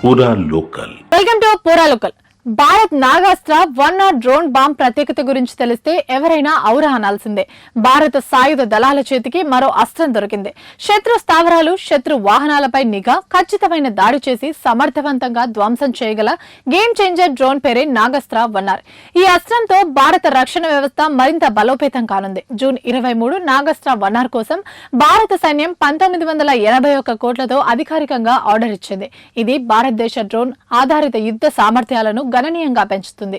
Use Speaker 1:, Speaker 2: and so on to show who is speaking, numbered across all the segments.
Speaker 1: పూరా local.
Speaker 2: Welcome to Pura local. Bharat Nagastra 1R drone bomb ప్రత్యేకత గురించి తెలిస్తే ఎవరైనా ఔరా అనాల్సిందే. భారత సాయుధ దళాల చేతికి మరో అస్త్రం దొరికింది. శత్రు స్థావరాలు, శత్రు వాహనాలపై నిఘా, ఖచ్చితమైన దాడి చేసి సమర్థవంతంగా ధ్వంసం చేయగల గేమ్ చేంజర్ డ్రోన్ పేరే నాగాస్త్ర 1R. ఈ అస్త్రంతో భారత రక్షణ వ్యవస్థ మరింత బలోపేతం కానుంది. జూన్ 23 నాగాస్త్ర 1R కోసం భారత సైన్యం 1981 కోట్లతో అధికారికంగా ఆర్డర్ ఇచ్చింది. ఇది భారతదేశ డ్రోన్ ఆధారిత యుద్ధ సామర్థ్యాలను గణనీయంగా పెంచుతుంది.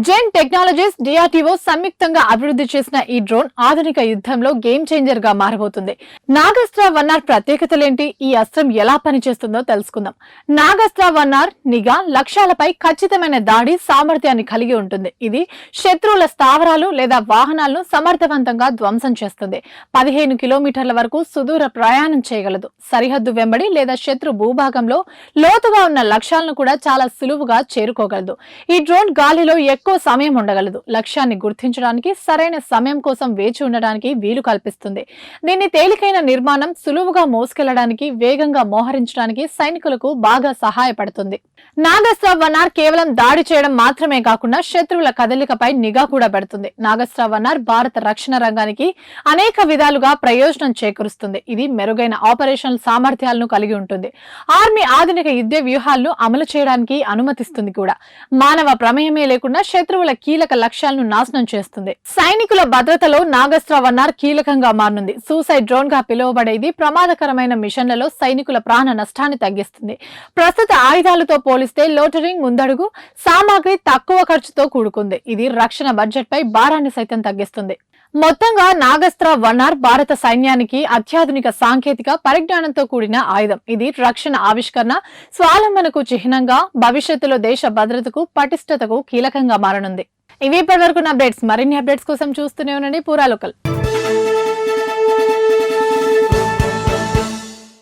Speaker 2: జెన్ టెక్నాలజీస్, డిఆర్డీఓ సంయుక్తంగా అభివృద్ధి చేసిన ఈ డ్రోన్ ఆధునిక యుద్ధంలో గేమ్ చేంజర్ గా మారబోతుంది. నాగాస్త్ర 1R ప్రత్యేకతలేంటి, ఈ అస్త్రం ఎలా పనిచేస్తుందో తెలుసుకుందాం. నాగాస్త్ర 1R నిఘా, లక్ష్యాలపై ఖచ్చితమైన దాడి సామర్థ్యాన్ని కలిగి ఉంటుంది. ఇది శత్రువుల స్థావరాలు లేదా వాహనాలను సమర్థవంతంగా ధ్వంసం చేస్తుంది. 15 కిలోమీటర్ల వరకు సుదూర ప్రయాణం చేయగలదు. సరిహద్దు వెంబడి లేదా శత్రు భూభాగంలో లోతుగా ఉన్న లక్ష్యాలను కూడా చాలా సులువుగా చేరుకోగలదు. ఈ డ్రోన్ గాలిలో ఎక్కువ సమయం ఉండగలదు. లక్ష్యాన్ని గుర్తించడానికి, సరైన సమయం కోసం వేచి ఉండడానికి వీలు కల్పిస్తుంది. దీన్ని తేలికైన నిర్మాణం, సులువుగా మోసుకెళ్లడానికి, వేగంగా మోహరించడానికి సైనికులకు బాగా సహాయపడుతుంది. నాగాస్త్ర 1R కేవలం దాడి చేయడం మాత్రమే కాకుండా శత్రువుల కదలికపై నిఘా కూడా పెడుతుంది. నాగాస్త్ర 1R భారత రక్షణ రంగానికి అనేక విధాలుగా ప్రయోజనం చేకూరుస్తుంది. ఇది మెరుగైన ఆపరేషనల్ సామర్థ్యాలను కలిగి ఉంటుంది. ఆర్మీ ఆధునిక యుద్ధ వ్యూహాలను అమలు చేయడానికి అనుమతిస్తుంది కూడా. మానవ ప్రమేయమే లేకుండా శత్రువుల కీలక లక్ష్యాలను నాశనం చేస్తుంది. సైనికుల భద్రతలో నాగాస్త్ర 1R కీలకంగా మారనుంది. సూసైడ్ డ్రోన్ గా పిలువబడేది ప్రమాదకరమైన మిషన్లలో సైనికుల ప్రాణ నష్టాన్ని తగ్గిస్తుంది. ప్రస్తుత ఆయుధాలతో పోలిస్తే లోటరింగ్ ముందడుగు, సామాగ్రి తక్కువ ఖర్చుతో కూడుకుంది. ఇది రక్షణ బడ్జెట్ పై భారాన్ని సైతం తగ్గిస్తుంది. మొత్తంగా నాగాస్త్ర 1R భారత సైన్యానికి అత్యాధునిక సాంకేతిక పరిజ్ఞానంతో కూడిన ఆయుధం. ఇది రక్షణ ఆవిష్కరణ, స్వావలంబనకు చిహ్నంగా భవిష్యత్తులో దేశ భద్రతకు, పటిష్టతకు కీలకంగా మారనుంది. ఇవి ఇప్పటివరకు అప్డేట్స్. మరిన్ని అప్డేట్స్ కోసం చూస్తూనే ఉండండి పూరా లోకల్.